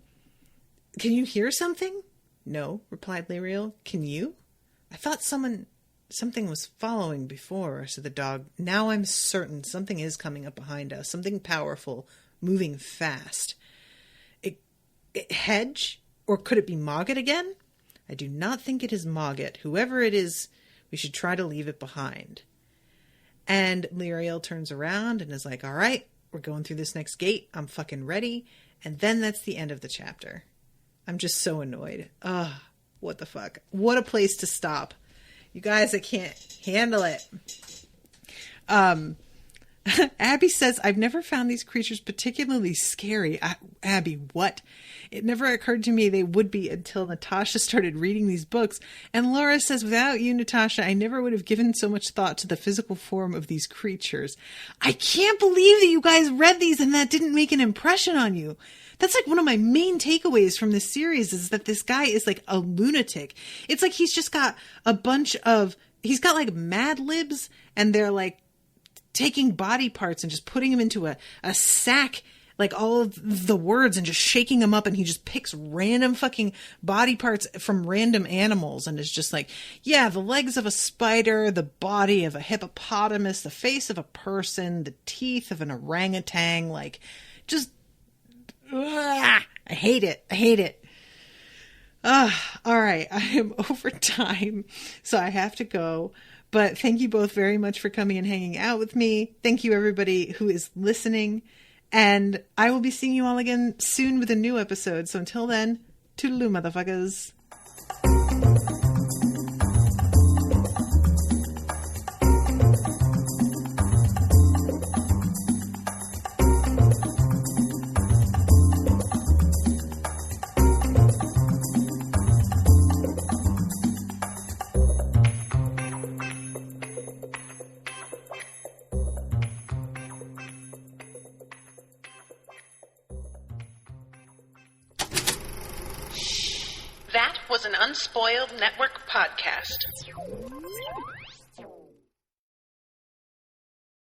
you hear something? No, replied Lyriel. Can you? I thought something was following before, said the dog. Now I'm certain something is coming up behind us. Something powerful, moving fast. It Hedge? Or could it be Mogget again? I do not think it is Mogget. Whoever it is, we should try to leave it behind. And Lyriel turns around and is like, all right, we're going through this next gate. I'm fucking ready. And then that's the end of the chapter. I'm just so annoyed. Ugh, what the fuck? What a place to stop. You guys, I can't handle it. Abby says, I've never found these creatures particularly scary. Abby, what? It never occurred to me they would be until Natasha started reading these books. And Laura says, without you, Natasha, I never would have given so much thought to the physical form of these creatures. I can't believe that you guys read these and that didn't make an impression on you. That's like one of my main takeaways from this series is that this guy is like a lunatic. It's like he's just got he's got like Mad Libs and they're like taking body parts and just putting them into a sack, like all of the words and just shaking them up. And he just picks random fucking body parts from random animals. And is just like, yeah, the legs of a spider, the body of a hippopotamus, the face of a person, the teeth of an orangutan, like just, I hate it. All right. I am over time, so I have to go. But thank you both very much for coming and hanging out with me. Thank you, everybody who is listening. And I will be seeing you all again soon with a new episode. So until then, toodaloo, motherfuckers. That was an Unspoiled Network podcast.